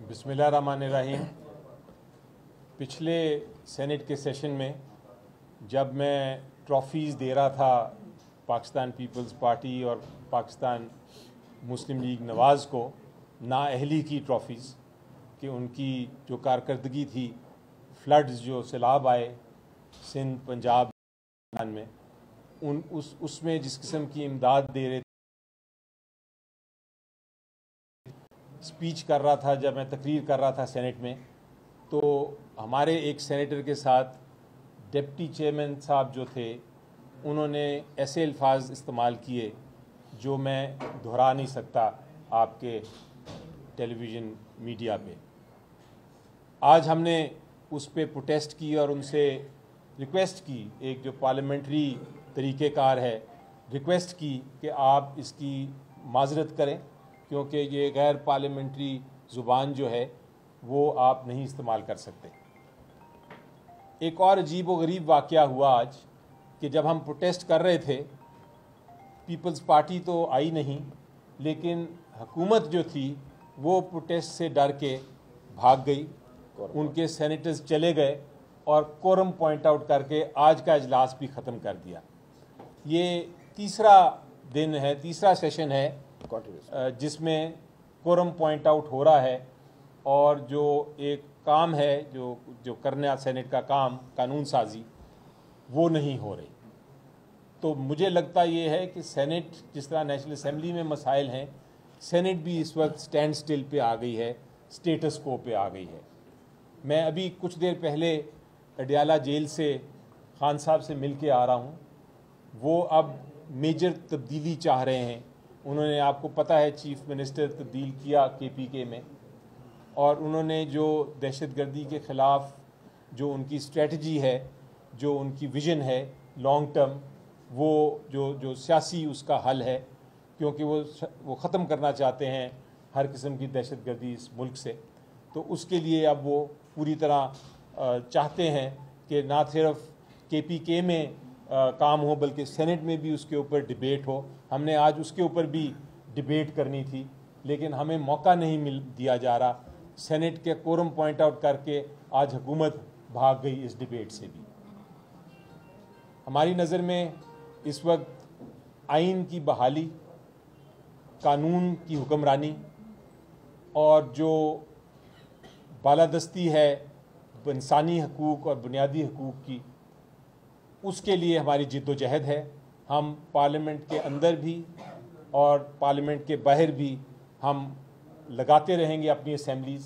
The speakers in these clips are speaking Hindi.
बिस्मिल्लाहिर्रहमानिर्रहीम। पिछले सेनेट के सेशन में जब मैं ट्रॉफ़ीज़ दे रहा था पाकिस्तान पीपल्स पार्टी और पाकिस्तान मुस्लिम लीग नवाज़ को, नाअहली की ट्रॉफ़ीज़ कि उनकी जो कारकर्दगी थी, फ्लड्स जो सैलाब आए सिंध पंजाब में, उसमें जिस किस्म की इमदाद दे रहे, स्पीच कर रहा था, जब मैं तकरीर कर रहा था सेनेट में, तो हमारे एक सेनेटर के साथ डिप्टी चेयरमैन साहब जो थे, उन्होंने ऐसे अल्फाज इस्तेमाल किए जो मैं दोहरा नहीं सकता आपके टेलीविज़न मीडिया पे। आज हमने उस पर प्रोटेस्ट की और उनसे रिक्वेस्ट की, एक जो पार्लियामेंट्री तरीक़ेकार है, रिक्वेस्ट की कि आप इसकी माज़रत करें क्योंकि ये गैर पार्लियामेंट्री ज़ुबान जो है वो आप नहीं इस्तेमाल कर सकते। एक और अजीब व गरीब वाक़या हुआ आज कि जब हम प्रोटेस्ट कर रहे थे, पीपल्स पार्टी तो आई नहीं, लेकिन हुकूमत जो थी वो प्रोटेस्ट से डर के भाग गई, उनके सेनेटर्स चले गए और कोरम पॉइंट आउट करके आज का इजलास भी ख़त्म कर दिया। ये तीसरा दिन है, तीसरा सेशन है जिसमें कोरम पॉइंट आउट हो रहा है और जो एक काम है जो करना सेनेट का काम, कानून साजी, वो नहीं हो रही। तो मुझे लगता ये है कि सेनेट, जिस तरह नेशनल असेंबली में मसाइल हैं, सेनेट भी इस वक्त स्टैंड स्टिल पे आ गई है, स्टेटस को पे आ गई है। मैं अभी कुछ देर पहले अडियाला जेल से खान साहब से मिल के आ रहा हूँ। वो अब मेजर तब्दीली चाह रहे हैं। उन्होंने, आपको पता है, चीफ मिनिस्टर तब्दील किया KPK में, और उन्होंने जो दहशतगर्दी के ख़िलाफ़ जो उनकी स्ट्रेटजी है, जो उनकी विज़न है लॉन्ग टर्म, वो जो सियासी उसका हल है, क्योंकि वो ख़त्म करना चाहते हैं हर किस्म की दहशतगर्दी इस मुल्क से। तो उसके लिए अब वो पूरी तरह चाहते हैं कि ना सिर्फ KPK में काम हो बल्कि सेनेट में भी उसके ऊपर डिबेट हो। हमने आज उसके ऊपर भी डिबेट करनी थी, लेकिन हमें मौका नहीं दिया जा रहा। सेनेट के कोरम पॉइंट आउट करके आज हुकूमत भाग गई इस डिबेट से भी। हमारी नज़र में इस वक्त आइन की बहाली, कानून की हुक्मरानी और जो बालादस्ती है इंसानी हकूक़ और बुनियादी हकूक़ की, उसके लिए हमारी जिद्दोजहद है। हम पार्लियामेंट के अंदर भी और पार्लियामेंट के बाहर भी हम लगाते रहेंगे अपनी असेंबलीज़।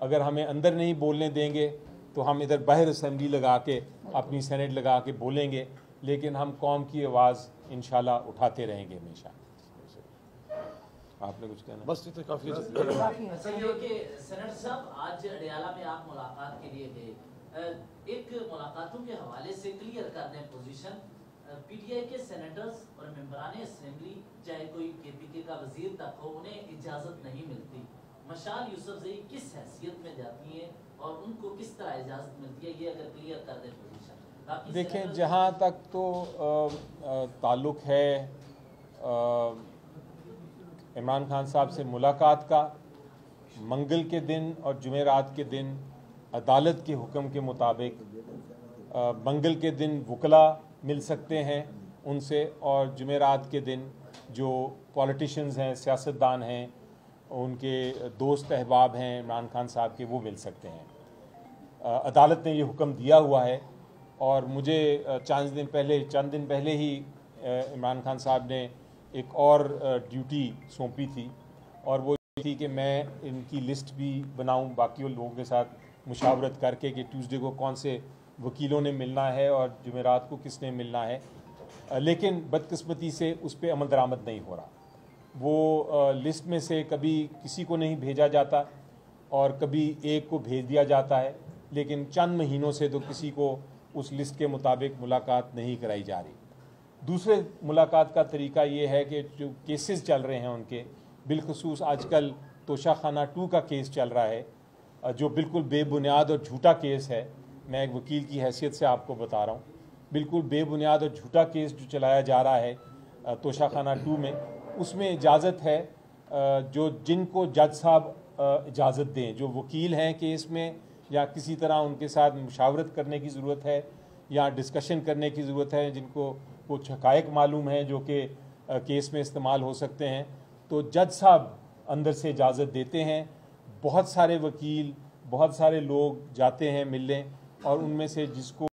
अगर हमें अंदर नहीं बोलने देंगे तो हम इधर बाहर असेंबली लगा के, अपनी सेनेट लगा के बोलेंगे, लेकिन हम कौम की आवाज़ इंशाल्लाह उठाते रहेंगे हमेशा। आपने कुछ कहना? बस इतना काफ़ी। सेनेटर साहब, आज अडियाला में आप मुलाकात के लिए गए, एक मुलाकातों के हवाले से क्लियर कर दें पोजीशन। PTI के सेनेटर्स और मेंबरान असेंबली, चाहे कोई KPK का वजीर तक हो, उन्हें इजाज़त नहीं मिलती। मशाल यूसुफजई किस हैसियत में जाती हैं और उनको किस तरह इजाज़त मिलती है, ये अगर क्लियर कर दें पोजीशन। देखें, जहाँ तक तो ताल्लुक़ है इमरान खान साहब से मुलाकात का, मंगल के दिन और जुमेरात के दिन अदालत के हुक्म के मुताबिक मंगल के दिन वकला मिल सकते हैं उनसे, और जुमेरात के दिन जो पॉलिटिशियंस हैं, सियासतदान हैं, उनके दोस्त अहबाब हैं इमरान खान साहब के, वो मिल सकते हैं। अदालत ने ये हुक्म दिया हुआ है और मुझे चंद दिन पहले ही इमरान खान साहब ने एक और ड्यूटी सौंपी थी, और वो थी कि मैं इनकी लिस्ट भी बनाऊं बाकी लोगों के साथ मुशावरत करके कि ट्यूसडे को कौन से वकीलों ने मिलना है और जुमेरात को किसने मिलना है। लेकिन बदकिस्मती से उस पर अमल दरामद नहीं हो रहा। वो लिस्ट में से कभी किसी को नहीं भेजा जाता और कभी एक को भेज दिया जाता है, लेकिन चंद महीनों से तो किसी को उस लिस्ट के मुताबिक मुलाकात नहीं कराई जा रही। दूसरे मुलाकात का तरीका ये है कि जो केसेस चल रहे हैं उनके, बिलखसूस आजकल तोशाखाना 2 का केस चल रहा है, जो बिल्कुल बेबुनियाद और झूठा केस है। मैं एक वकील की हैसियत से आपको बता रहा हूँ, बिल्कुल बेबुनियाद और झूठा केस जो चलाया जा रहा है तोशाखाना 2 में, उसमें इजाज़त है जो जिनको जज साहब इजाज़त दें, जो वकील हैं केस में या किसी तरह उनके साथ मुशावरत करने की ज़रूरत है या डिस्कशन करने की ज़रूरत है, जिनको कुछ हक़ाइक़ मालूम है जो कि केस में इस्तेमाल हो सकते हैं, तो जज साहब अंदर से इजाज़त देते हैं। बहुत सारे वकील, बहुत सारे लोग जाते हैं मिलने और उनमें से जिसको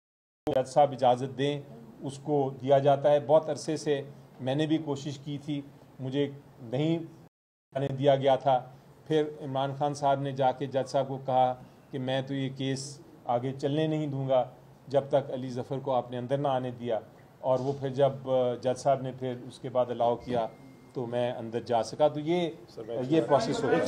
जज साहब इजाज़त दें उसको दिया जाता है। बहुत अरसे से मैंने भी कोशिश की थी, मुझे नहीं आने दिया गया था। फिर इमरान खान साहब ने जाके जज साहब को कहा कि मैं तो ये केस आगे चलने नहीं दूंगा जब तक अली ज़फ़र को आपने अंदर ना आने दिया, और वो फिर जब जज साहब ने फिर उसके बाद अलाउ किया तो मैं अंदर जा सका। तो ये प्रोसेस हो। एक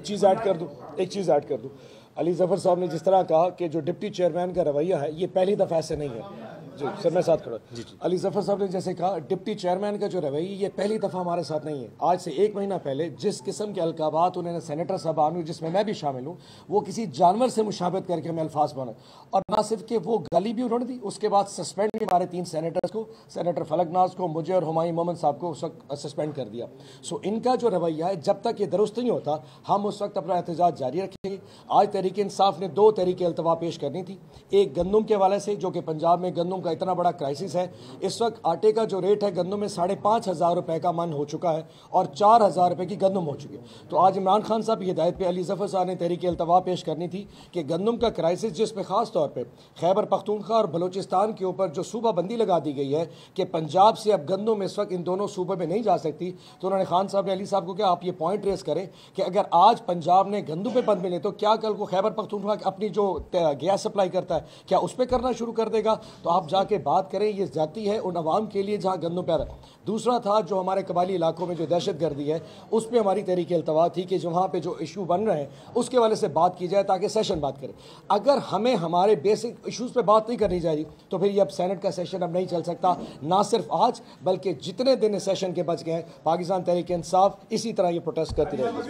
चीज़ ऐड कर दूँ। अली ज़फ़र साहब ने जिस तरह कहा कि जो डिप्टी चेयरमैन का रवैया है ये पहली दफ़ा ऐसे नहीं है। जी सर, मैं साथ खड़ा। अली ज़फ़र साहब ने जैसे कहा डिप्टी चेयरमैन का जो रवैया ये पहली दफ़ा हमारे साथ नहीं है। आज से 1 महीना पहले जिस किस्म के अलकाबात उन्होंने सेनेटर साहबान में, जिसमें मैं भी शामिल हूँ, वो किसी जानवर से मुशाबत करके हमें अल्फाज बने, और ना सिर्फ कि वो गाली भी उन्होंने दी, उसके बाद सस्पेंड भी हमारे 3 सेनेटर्स को, सेनेटर फलकनाज को, मुझे और हुमायूं मोहम्मद साहब को उस वक्त सस्पेंड कर दिया। सो इनका जो रवैया है जब तक ये दुरुस्त नहीं होता हम उस वक्त अपना एहतजाज जारी रखेंगे। आज तहरीक इंसाफ ने 2 तहरीक अल्तवा पेश करनी थी। एक गंदम के हवाले से, जो कि पंजाब में गंदम का इतना बड़ा क्राइसिस है। इस वक्त आटे का जो रेट है गंदम में 5,500 रुपए का मन हो चुका है और 4,000 रुपए की गंदम हो चुकी है। तो आज इमरान खान साहब की हिदायत पे अली ज़फ़र साहब ने तहरीक अल्तवा पेश करनी थी कि गंदम का क्राइसिस, जिसमें खास तौर पे खैबर पख्तूनख्वा और बलूचिस्तान के ऊपर जो सूबा बंदी लगा दी गई है कि पंजाब से अब गंदम इस वक्त इन दोनों सूबे में नहीं जा सकती, तो उन्होंने खान साहब ने अली साहब को कहा आप ये पॉइंट रेस करें कि अगर आज पंजाब ने गंदम पे बंद मिले तो क्या कल को खैबर पख्तूनख्वा अपनी जो गैस सप्लाई करता है क्या उस पर करना शुरू कर देगा। तो आप जाके बात करें, ये जाती है उन अवाम के लिए जहाँ गंदम पैदा। दूसरा था जो हमारे कबायली इलाकों में जो दहशत गर्दी है उस पर हमारी तहरीक अल्तवा थी कि जो वहाँ पे जो इशू बन रहे हैं उसके वाले से बात की जाए ताकि सेशन बात करें। अगर हमें हमारे बेसिक इशूज़ पे बात नहीं करनी चाहिए तो फिर ये अब सेनेट का सेशन अब नहीं चल सकता, ना सिर्फ आज बल्कि जितने दिन सेशन के बच गए हैं पाकिस्तान तहरीक इंसाफ इसी तरह ये प्रोटेस्ट करती रहेगी।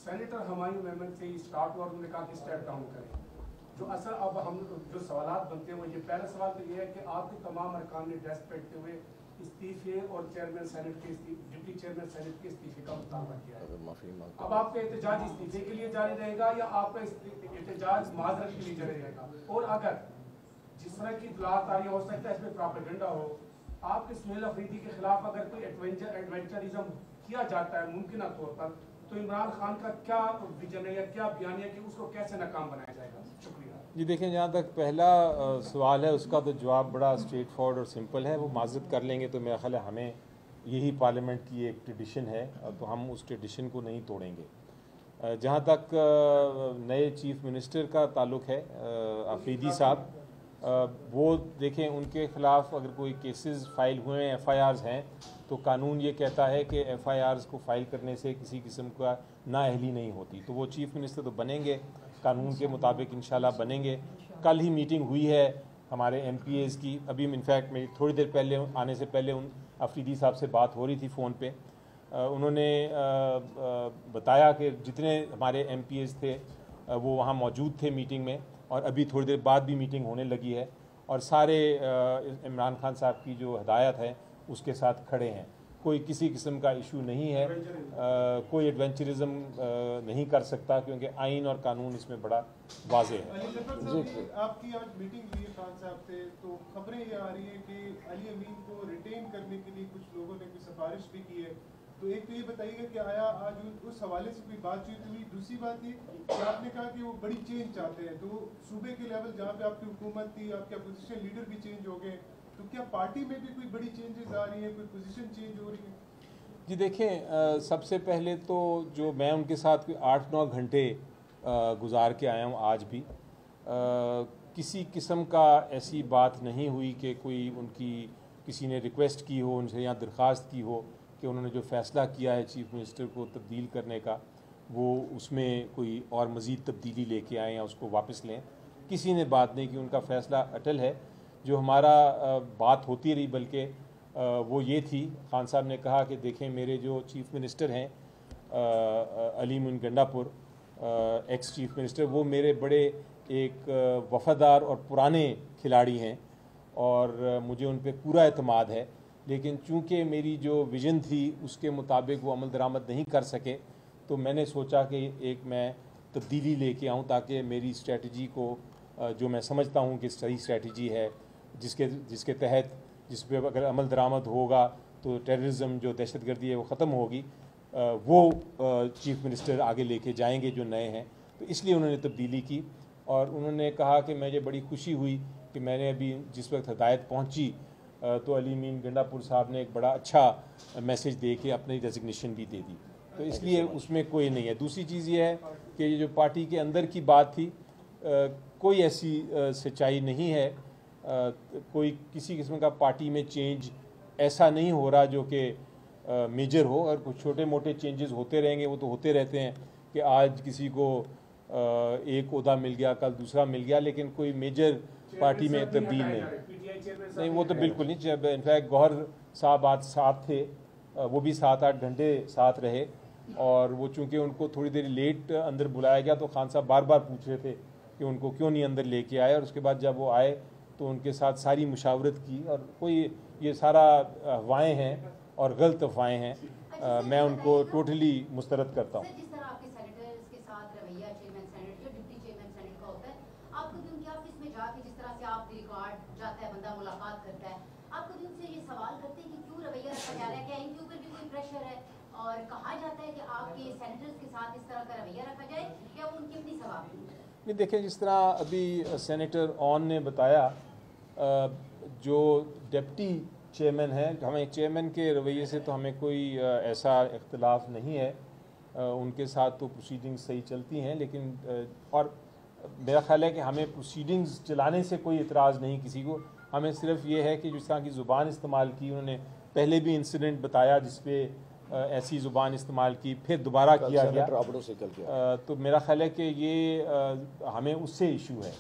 सेनेटर हुमायूं मोहम्मद से स्टार्ट हुआ, उन्होंने कहा कि स्टेप डाउन करें। जो असल अब हम जो सवालात बनते हैं वो ये, पहला सवाल तो ये है कि आपके तमाम अरकान ने डेस्क बैठते हुए इस्तीफे और चेयरमैन सेनेट के डिप्टी चेयरमैन सेनेट के इस्तीफे का मुतालबा किया है। अब आपका एहतजाज इस्तीफे के लिए जारी रहेगा या आपका एहतजाज माजरत के लिए जारी रहेगा? और अगर जिस तरह की इतलात आ रही हो सकता है इसमें प्रोपेगेंडा हो, आपके इस्माइल अफरीदी के खिलाफ अगर कोई एडवेंचरिज्म किया जाता है मुमकिन तौर पर, तो इमरान खान का क्या विजन है या क्या बयान है कि उसको कैसे नाकाम बनाया जाएगा? शुक्रिया जी। देखें, जहाँ तक पहला सवाल है उसका तो जवाब बड़ा स्ट्रेट फॉरवर्ड और सिंपल है। वो माजरत कर लेंगे तो मेरा ख्याल है हमें यही पार्लियामेंट की एक ट्रेडिशन है तो हम उस ट्रेडिशन को नहीं तोड़ेंगे। जहाँ तक नए चीफ मिनिस्टर का ताल्लुक़ है, अफरीदी साहब, वो देखें उनके ख़िलाफ़ अगर कोई केसेस फाइल हुए हैं, FIRs हैं, तो कानून ये कहता है कि FIRs को फाइल करने से किसी किस्म का नाअहली नहीं होती। तो वो चीफ़ मिनिस्टर तो बनेंगे, कानून के मुताबिक इंशाल्लाह बनेंगे। कल ही मीटिंग हुई है हमारे MPAs की, अभी इनफैक्ट मेरी थोड़ी देर पहले आने से पहले उन अफरीदी साहब से बात हो रही थी फ़ोन पे। उन्होंने बताया कि जितने हमारे MPAs थे वो वहाँ मौजूद थे मीटिंग में, और अभी थोड़ी देर बाद भी मीटिंग होने लगी है, और सारे इमरान खान साहब की जो हदायत है उसके साथ खड़े हैं। कोई किसी किस्म का इशू नहीं है, कोई एडवेंचरिज्म नहीं कर सकता क्योंकि आइन और कानून इसमें बड़ा वाज़े है। आपकी आज मीटिंग हुई है खान साहब से, तो खबरें ये आ रही है कि अली अमीन को रिटेन करने के लिए कुछ लोगों ने कोई सिफारिश भी की है, तो एक तो ये बताइएगा कि आया आज उस हवाले से कोई बातचीत हुई? दूसरी बात ये कि आपने कहा कि वो बड़ी चेंज चाहते हैं, तो सूबे के लेवल जहाँ पे आपकी हुकूमत थी, आपके अपोजिशन लीडर भी चेंज हो गए, तो क्या पार्टी में भी कोई बड़ी चेंजेस आ रही है, कोई पोजीशन चेंज हो रही है? जी देखें, सबसे पहले तो जो मैं उनके साथ 8-9 घंटे गुजार के आया हूँ, आज भी किसी किस्म का ऐसी बात नहीं हुई कि कोई उनकी किसी ने रिक्वेस्ट की हो उनसे या दरख्वास्त की हो कि उन्होंने जो फ़ैसला किया है चीफ़ मिनिस्टर को तब्दील करने का, वो उसमें कोई और मज़ीद तब्दीली लेके आएँ या उसको वापस लें। किसी ने बात नहीं की, उनका फ़ैसला अटल है। जो हमारा बात होती रही बल्कि वो ये थी, खान साहब ने कहा कि देखें मेरे जो चीफ़ मिनिस्टर हैं अली मुन गंडापुर, एक्स चीफ़ मिनिस्टर, वो मेरे बड़े एक वफादार और पुराने खिलाड़ी हैं और मुझे उन पर पूरा एतमाद है, लेकिन चूंकि मेरी जो विज़न थी उसके मुताबिक वो अमल दरामद नहीं कर सके, तो मैंने सोचा कि एक मैं तब्दीली लेके आऊँ ताकि मेरी स्ट्रेटजी को जो मैं समझता हूँ कि सही स्ट्रेटजी है, जिसके तहत जिस पे अगर अमल दरामद होगा तो टेररिज्म जो दहशतगर्दी है वो ख़त्म होगी, वो चीफ मिनिस्टर आगे लेके जाएंगे जो नए हैं। तो इसलिए उन्होंने तब्दीली की और उन्होंने कहा कि मुझे बड़ी खुशी हुई कि मैंने अभी जिस वक्त हदायत पहुंची तो अली मीन गंडापुर साहब ने एक बड़ा अच्छा मैसेज दे के अपनी रेजिग्नेशन भी दे दी, तो इसलिए उसमें कोई नहीं है। दूसरी चीज़ ये है कि ये जो पार्टी के अंदर की बात थी, कोई ऐसी सच्चाई नहीं है, कोई किसी किस्म का पार्टी में चेंज ऐसा नहीं हो रहा जो कि मेजर हो, और कुछ छोटे मोटे चेंजेस होते रहेंगे, वो तो होते रहते हैं कि आज किसी को एक ओहदा मिल गया, कल दूसरा मिल गया, लेकिन कोई मेजर पार्टी में तब्दील नहीं, वो तो बिल्कुल नहीं। जब इनफैक्ट गौहर साहब आज साथ थे, वो भी 7-8 घंटे साथ रहे, और वो चूँकि उनको थोड़ी देर लेट अंदर बुलाया गया तो खान साहब बार बार पूछ रहे थे कि उनको क्यों नहीं अंदर लेके आए, और उसके बाद जब वो आए तो उनके साथ सारी मुशावरत की, और कोई ये सारा अफवाहें हैं और गलत अफवाहें हैं, मैं उनको टोटली मुस्तरद करता हूँ। जिस तरह आपके सेनेटर्स के साथ रवैया चेयरमैन सेनेट जो डिप्टी चेयरमैन सेनेट का होता है, आप कभी उनके ऑफिस में जाके जिस तरह से आप रिकॉर्ड जाता है, बंदा मुलाकात करता है, आप कभी उनसे ये सवाल करते हैं कि क्यों रवैया रखा जा रहा है, क्या इनके ऊपर भी कोई प्रेशर है? और कहा जाता है कि आपके सेनेटर्स के साथ इस तरह का रवैया रखा जाए, या वो उनकी अपनी सवाल नहीं? देखें, जिस तरह अभी सेनेटर ऑन ने बताया, जो डिप्टी चेयरमैन है, हमें चेयरमैन के रवैये से तो हमें कोई ऐसा इख्तलाफ नहीं है, उनके साथ तो प्रोसीडिंग्स सही चलती हैं, लेकिन और मेरा ख्याल है कि हमें प्रोसीडिंग्स चलाने से कोई इतराज़ नहीं किसी को, हमें सिर्फ ये है कि जिस तरह की ज़ुबान इस्तेमाल की, उन्होंने पहले भी इंसिडेंट बताया जिसपे ऐसी ज़ुबान इस्तेमाल की, फिर दोबारा किया गया, तो मेरा ख्याल है कि ये हमें उससे इशू है,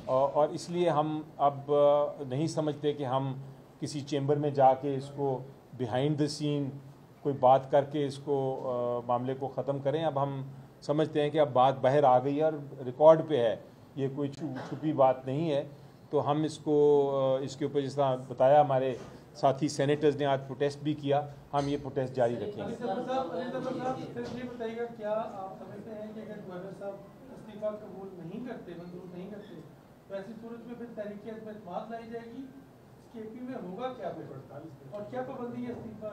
और इसलिए हम अब नहीं समझते कि हम किसी चेंबर में जाके इसको बिहाइंड द सीन कोई बात करके इसको मामले को ख़त्म करें। अब हम समझते हैं कि अब बात बाहर आ गई है और रिकॉर्ड पे है, ये कोई छुपी बात नहीं है, तो हम इसको इसके ऊपर जिस तरह बताया हमारे साथी सेनेटर्स ने आज प्रोटेस्ट भी किया, हम ये प्रोटेस्ट जारी रखेंगे। ये बताइएगा, क्या आप समझते हैं कि अगर गवर्नर साहब इस्तीफा कबूल नहीं करते, मंजूर नहीं करते, तो ऐसी सूरत में फिर तहरीक में एतमाद लाई जाएगी? केपी में होगा क्या और क्या पाबंदी है इस्तीफा?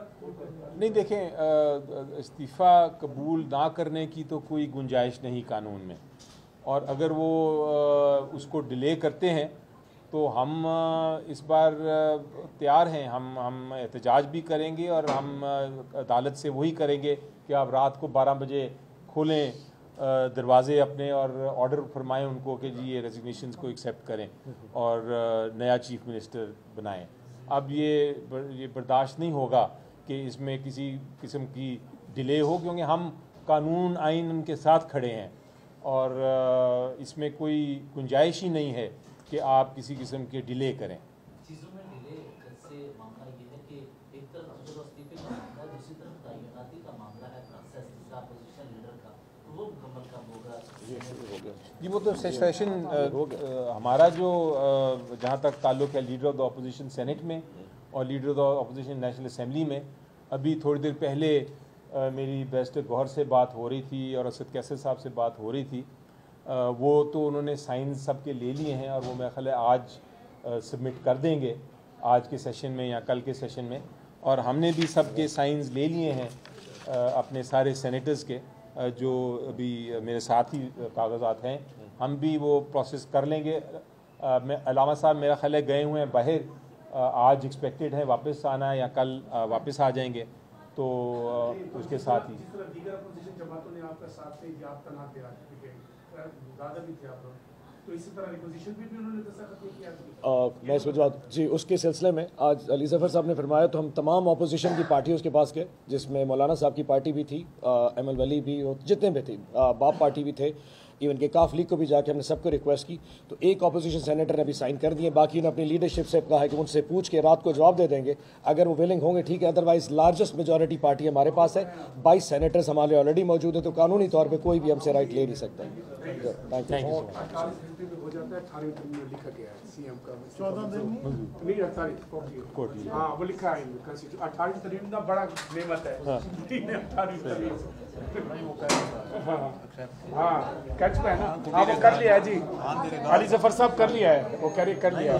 नहीं, देखें, इस्तीफ़ा कबूल ना करने की तो कोई गुंजाइश नहीं कानून में, और अगर वो उसको डिले करते हैं तो हम इस बार तैयार हैं, हम एहतजाज भी करेंगे, और हम अदालत से वही करेंगे कि आप रात को 12 बजे खोलें दरवाज़े अपने और ऑर्डर फरमाएं उनको कि जी ये रेजिग्नेशंस को एक्सेप्ट करें और नया चीफ मिनिस्टर बनाएं। अब ये बर्दाश्त नहीं होगा कि इसमें किसी किस्म की डिले हो, क्योंकि हम कानून आइन उनके साथ खड़े हैं, और इसमें कोई गुंजाइश ही नहीं है कि आप किसी किस्म के डिले करें। चीज़ों में डिले से मामला ये है कि एक तरफ अफजल इस्तीफे का मामला, दूसरी तरफ तयनाती का मामला है प्रोसेस का अपोजिशन लीडर का, तो वो मुकम्मल कब होगा? जी, वो तो सिचुएशन हमारा जो जहाँ तक ताल्लुक़ है leader of the opposition senate में और leader of the opposition national assembly में, अभी थोड़ी देर पहले मेरी बैरिस्टर गौहर से बात हो रही थी और असद कैसर साहब से बात हो रही थी, वो तो उन्होंने साइन सब के ले लिए हैं और वो मेरा ख्याल है आज सबमिट कर देंगे आज के सेशन में या कल के सेशन में, और हमने भी सब के साइंस ले लिए हैं अपने सारे सेनेटर्स के जो अभी मेरे साथ ही कागजात हैं, हम भी वो प्रोसेस कर लेंगे। अलामा साहब मेरा ख्याल है गए हुए हैं बाहर, आज एक्सपेक्टेड है वापस आना या कल वापस आ जाएंगे, तो उसके साथ ही दीगर अपोजिशन जमातों ने आपका साथ से आपका नाम दिया, दादा भी थे आप लोग, तो इसी तरह रिपोजिशन भी उन्होंने दस्तखत किया। मैं इसमें जवाब जी, उसके सिलसिले में आज अली ज़फ़र साहब ने फरमाया तो हम तमाम अपोजिशन की पार्टियों के पास गए, जिसमें मौलाना साहब की पार्टी भी थी, एम एल वली भी, जितने भी थे, बाप पार्टी भी थे, इवन के काफ लीग को भी जाके हमने सबको रिक्वेस्ट की, तो एक अपोजिशन सेनेटर ने अभी साइन कर दिए, बाकी ने अपनी लीडरशिप से कहा है कि उनसे पूछ के रात को जवाब दे देंगे, अगर वो विलिंग होंगे ठीक है, अदरवाइज लार्जेस्ट मेजॉरिटी पार्टी हमारे पास है, 22 सेनेटर्स हमारे ऑलरेडी मौजूद है, तो कानूनी तौर पर कोई भी हमसे राइट ले नहीं सकता। Thank you. हो जाता है 18वीं तरमीम में लिखा गया है सीएम का 14 दिन नहीं 48 हाँ वो लिखा है 18वीं तरमीम ना बड़ा नेमत है 18वीं तरमीम हाँ कैच पे है ना, हाँ वो कर लिया है जी, अली जफर साहब कर लिया है, वो कर लिया है।